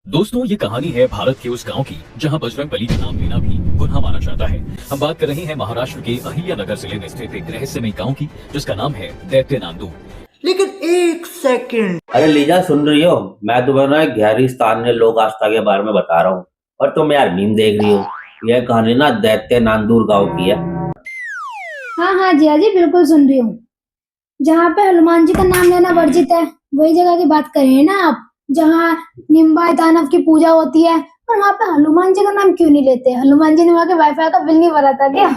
दोस्तों, ये कहानी है भारत के उस गांव की जहां बजरंगबली का नाम लेना भी गुनाह माना जाता है। हम बात कर रहे हैं महाराष्ट्र के अहिल्यानगर जिले में स्थित एक रहस्यमय गांव की, जिसका नाम है दैत्य नांदूर। लेकिन एक सेकंड, अरे लीजा, सुन रही हो? मैं तुम्हें ना एक गहरी स्थानीय लोक आस्था के बारे में बता रहा हूँ और तुम यार मीम देख रही हो। यह कहानी ना दैत्य नांदूर गांव की है। हाँ हाँ जिया जी, बिल्कुल सुन रही हूँ। जहाँ पे हनुमान जी का नाम लेना वर्जित है, वही जगह की बात कर रहे हैं ना आप, जहाँ निम्बाय दानव की पूजा होती है। और वहाँ पे हनुमान जी का नाम क्यों नहीं लेते? हनुमान जी ने वहाँ के वाईफाई का बिल नहीं भरा था क्या?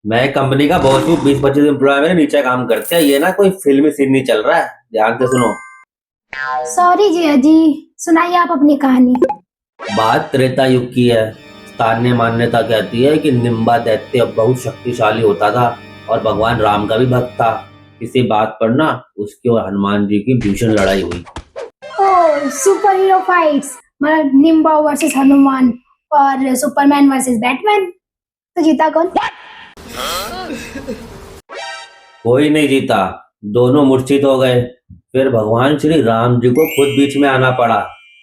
मैं कंपनी का बॉस हूँ, 20-25 एम्प्लॉय मेरे नीचे काम करते हैं। ये ना कोई फिल्मी सीन नहीं चल रहा है, ध्यान से सुनो। सॉरी जिया जी, सुनाइए आप अपनी कहानी। बात त्रेता युग की है। स्थानीय मान्यता कहती है कि निम्बा दैत्य बहुत शक्तिशाली होता था और भगवान राम का भी भक्त था। इसी बात पर ना उसकी और हनुमान जी की भीषण लड़ाई हुई। ओह, सुपर हीरो फाइट्स, मतलब निम्बा वर्सेस हनुमान और सुपरमैन वर्सेस बैटमैन। तो जीता कौन? कोई नहीं जीता, दोनों मूर्छित हो गए। फिर भगवान श्री राम जी को खुद बीच में आना पड़ा।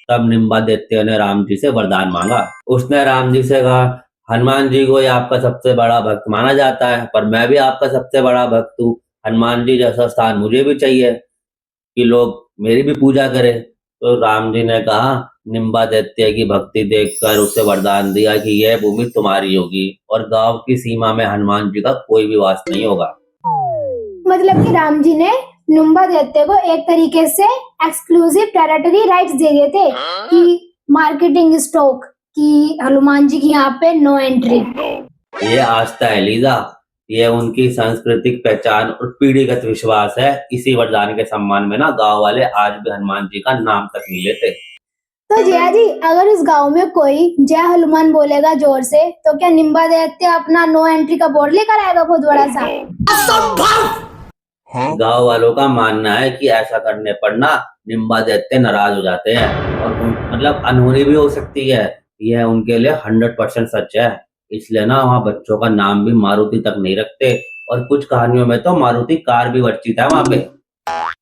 तब निम्बा दैत्य ने राम जी से वरदान मांगा। उसने राम जी से कहा, हनुमान जी को ये आपका सबसे बड़ा भक्त माना जाता है, पर मैं भी आपका सबसे बड़ा भक्त हूँ। हनुमान जी जैसा स्थान मुझे भी चाहिए कि लोग मेरी भी पूजा करें। तो राम जी ने कहा, निम्बा दैत्य की भक्ति देखकर उसे वरदान दिया कि यह भूमि तुम्हारी होगी और गांव की सीमा में हनुमान जी का कोई भी वास नहीं होगा। मतलब कि राम जी ने निम्बा दैत्य को एक तरीके से एक्सक्लूसिव टेरिटरी राइट्स दे दिए थे कि मार्केटिंग स्टॉक कि हनुमान जी की यहाँ पे नो एंट्री। ये आस्था है लीजा, ये उनकी सांस्कृतिक पहचान और पीढ़ीगत विश्वास है। इसी वरदान के सम्मान में ना गांव वाले आज भी हनुमान जी का नाम तक नहीं लेते। तो जया जी, अगर इस गांव में कोई जय हनुमान बोलेगा जोर से, तो क्या निम्बा दैत्य अपना नो एंट्री का बोर्ड लेकर आएगा बहुत बड़ा सा? गांव वालों का मानना है कि ऐसा करने पर ना निम्बा दैत्य नाराज हो जाते हैं और मतलब अनहोनी भी हो सकती है। यह उनके लिए 100% सच है। इसलिए ना वहाँ बच्चों का नाम भी मारुति तक नहीं रखते और कुछ कहानियों में तो मारुति कार भी वर्जित है वहाँ पे।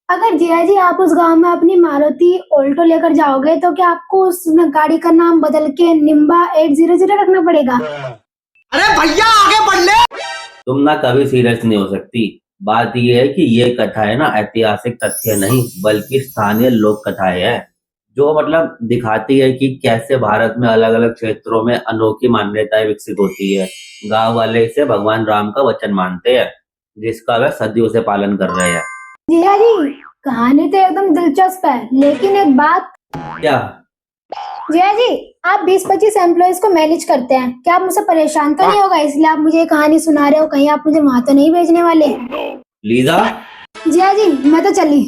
अगर जया जी आप उस गांव में अपनी मारुति ऑल्टो लेकर जाओगे, तो क्या आपको उस गाड़ी का नाम बदल के निम्बा 800 रखना पड़ेगा? अरे भैया आगे बढ़ ले। तुम ना कभी सीरियस नहीं हो सकती। बात यह है कि ये कथा है ना ऐतिहासिक तथ्य नहीं बल्कि स्थानीय लोक कथाएं है, जो मतलब दिखाती है कि कैसे भारत में अलग अलग क्षेत्रों में अनोखी मान्यताएं विकसित होती है। गांव वाले इसे भगवान राम का वचन मानते हैं, जिसका वे सदियों से पालन कर रहे हैं। जया जी, कहानी तो एकदम दिलचस्प है, लेकिन एक बात। क्या? जया जी, आप 20-25 एम्प्लॉयज को मैनेज करते हैं, क्या आप मुझसे परेशान तो नहीं होगा इसलिए आप मुझे ये कहानी सुना रहे हो? कहीं आप मुझे वहां तो नहीं भेजने वाले? लीजा, जया जी, मैं तो चली।